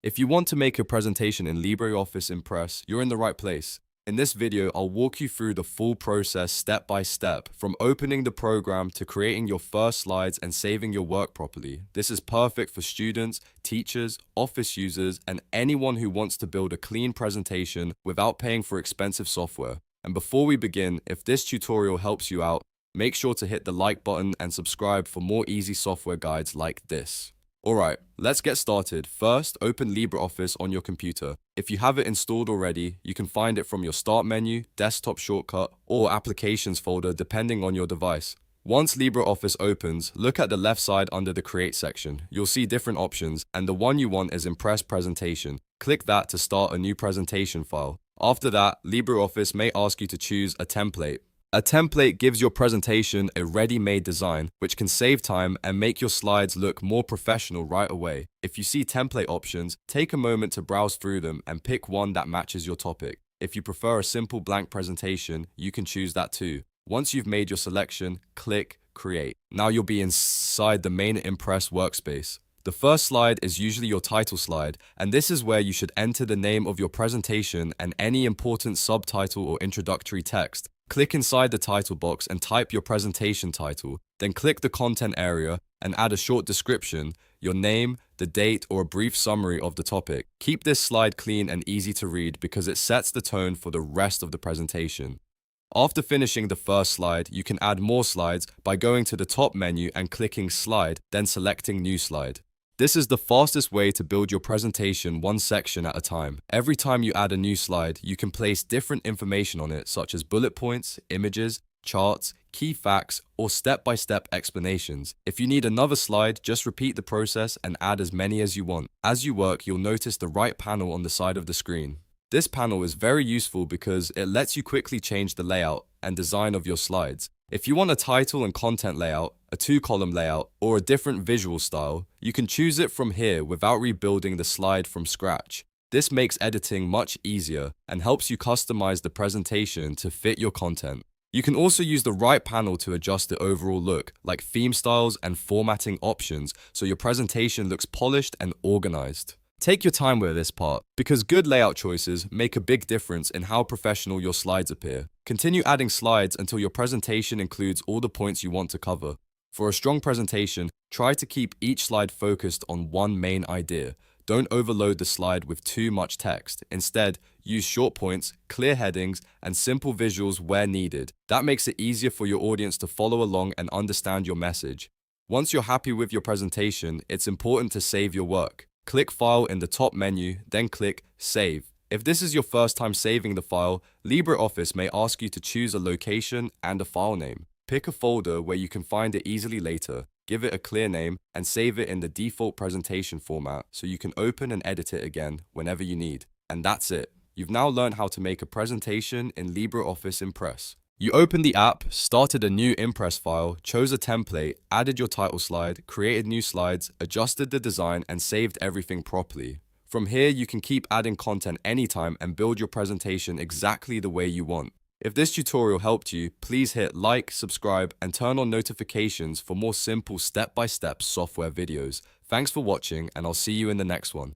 If you want to make a presentation in LibreOffice Impress, you're in the right place. In this video, I'll walk you through the full process step by step, from opening the program to creating your first slides and saving your work properly. This is perfect for students, teachers, office users, and anyone who wants to build a clean presentation without paying for expensive software. And before we begin, if this tutorial helps you out, make sure to hit the like button and subscribe for more easy software guides like this. Alright, let's get started. First, open LibreOffice on your computer. If you have it installed already, you can find it from your Start menu, Desktop shortcut, or Applications folder depending on your device. Once LibreOffice opens, look at the left side under the Create section. You'll see different options, and the one you want is Impress Presentation. Click that to start a new presentation file. After that, LibreOffice may ask you to choose a template. A template gives your presentation a ready-made design, which can save time and make your slides look more professional right away. If you see template options, take a moment to browse through them and pick one that matches your topic. If you prefer a simple blank presentation, you can choose that too. Once you've made your selection, click Create. Now you'll be inside the main Impress workspace. The first slide is usually your title slide, and this is where you should enter the name of your presentation and any important subtitle or introductory text. Click inside the title box and type your presentation title. Then click the content area and add a short description, your name, the date, or a brief summary of the topic. Keep this slide clean and easy to read because it sets the tone for the rest of the presentation. After finishing the first slide, you can add more slides by going to the top menu and clicking Slide, then selecting New Slide. This is the fastest way to build your presentation one section at a time. Every time you add a new slide, you can place different information on it, such as bullet points, images, charts, key facts, or step-by-step explanations. If you need another slide, just repeat the process and add as many as you want. As you work, you'll notice the right panel on the side of the screen. This panel is very useful because it lets you quickly change the layout and design of your slides. If you want a title and content layout, a two-column layout, or a different visual style, you can choose it from here without rebuilding the slide from scratch. This makes editing much easier and helps you customize the presentation to fit your content. You can also use the right panel to adjust the overall look, like theme styles and formatting options, so your presentation looks polished and organized. Take your time with this part, because good layout choices make a big difference in how professional your slides appear. Continue adding slides until your presentation includes all the points you want to cover. For a strong presentation, try to keep each slide focused on one main idea. Don't overload the slide with too much text. Instead, use short points, clear headings, and simple visuals where needed. That makes it easier for your audience to follow along and understand your message. Once you're happy with your presentation, it's important to save your work. Click File in the top menu, then click Save. If this is your first time saving the file, LibreOffice may ask you to choose a location and a file name. Pick a folder where you can find it easily later, give it a clear name, and save it in the default presentation format so you can open and edit it again whenever you need. And that's it. You've now learned how to make a presentation in LibreOffice Impress. You opened the app, started a new Impress file, chose a template, added your title slide, created new slides, adjusted the design, and saved everything properly. From here, you can keep adding content anytime and build your presentation exactly the way you want. If this tutorial helped you, please hit like, subscribe, and turn on notifications for more simple step-by-step software videos. Thanks for watching, and I'll see you in the next one.